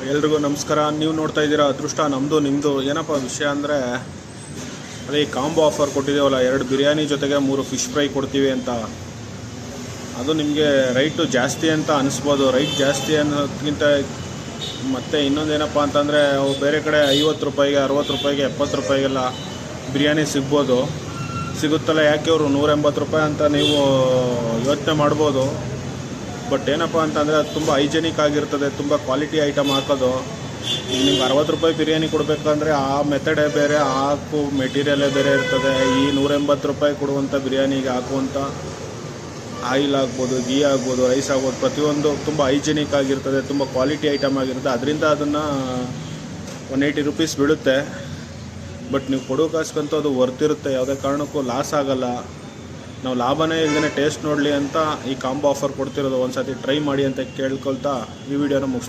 ಎಲ್ರಿಗೂ ನಮಸ್ಕಾರ. ನೀವು ನೋಡ್ತಾ ಇದ್ದೀರಾ ಅದೃಷ್ಟ ನಮ್ಮದು ನಿಮ್ಮದು. ಏನಪ್ಪ ವಿಷಯ ಅಂದರೆ, ಅದೇ ಕಾಂಬೋ ಆಫರ್ ಕೊಟ್ಟಿದ್ದೇವಲ್ಲ, 2 ಬಿರಿಯಾನಿ ಜೊತೆಗೆ 3 ಫಿಶ್ ಫ್ರೈ ಕೊಡ್ತೀವಿ ಅಂತ. ಅದು ನಿಮಗೆ ರೈಟು ಜಾಸ್ತಿ ಅಂತ ಅನಿಸ್ಬೋದು. ರೈಟ್ ಜಾಸ್ತಿ ಅನ್ನೋದಕ್ಕಿಂತ ಮತ್ತು ಇನ್ನೊಂದೇನಪ್ಪ ಅಂತಂದರೆ, ಬೇರೆ ಕಡೆ 50 ರೂಪಾಯಿಗೆ, 60 ರೂಪಾಯಿಗೆ, 70 ರೂಪಾಯಿಗೆಲ್ಲ ಬಿರಿಯಾನಿ ಸಿಗುತ್ತಲ್ಲ, ಯಾಕೆ ಅವರು 180 ರೂಪಾಯಿ ಅಂತ ನೀವು ಯೋಚನೆ ಮಾಡ್ಬೋದು. ಬಟ್ ಏನಪ್ಪ ಅಂತಂದರೆ, ಅದು ತುಂಬ ಹೈಜೆನಿಕ್ ಆಗಿರ್ತದೆ, ತುಂಬ ಕ್ವಾಲಿಟಿ ಐಟಮ್ ಹಾಕೋದು. ಈಗ ನಿಮ್ಗೆ 60 ರೂಪಾಯಿ ಬಿರಿಯಾನಿ ಕೊಡಬೇಕಂದ್ರೆ ಆ ಮೆಥಡೇ ಬೇರೆ, ಹಾಕು ಮೆಟೀರಿಯಲೇ ಬೇರೆ ಇರ್ತದೆ. ಈ 180 ರೂಪಾಯಿ ಕೊಡುವಂಥ ಬಿರಿಯಾನಿಗೆ ಹಾಕುವಂಥ ಆಯಿಲ್ ಆಗ್ಬೋದು, ಗೀ ಆಗ್ಬೋದು, ರೈಸ್ ಆಗ್ಬೋದು, ಪ್ರತಿಯೊಂದು ತುಂಬ ಹೈಜೆನಿಕ್ ಆಗಿರ್ತದೆ, ತುಂಬ ಕ್ವಾಲಿಟಿ ಐಟಮ್ ಆಗಿರುತ್ತೆ. ಅದರಿಂದ ಅದನ್ನು 180 ರೂಪೀಸ್ ಬೀಳುತ್ತೆ. ಬಟ್ ನೀವು ಕೊಡೋ ಕಾಸ್ಗಂತೂ ಅದು ವರ್ತಿರುತ್ತೆ, ಯಾವುದೇ ಕಾರಣಕ್ಕೂ ಲಾಸ್ ಆಗೋಲ್ಲ. ನಾವು ಲಾಭನೇ ಇಲ್ಲದೇ ಟೇಸ್ಟ್ ನೋಡಲಿ ಅಂತ ಈ ಕಾಂಬೋ ಆಫರ್ ಕೊಡ್ತಿರೋದು. ಒಂದು ಸತಿ ಟ್ರೈ ಮಾಡಿ ಅಂತ ಕೇಳ್ಕೊಳ್ತಾ ಈ ವಿಡಿಯೋನ ಮುಗಿಸ್ತೀನಿ.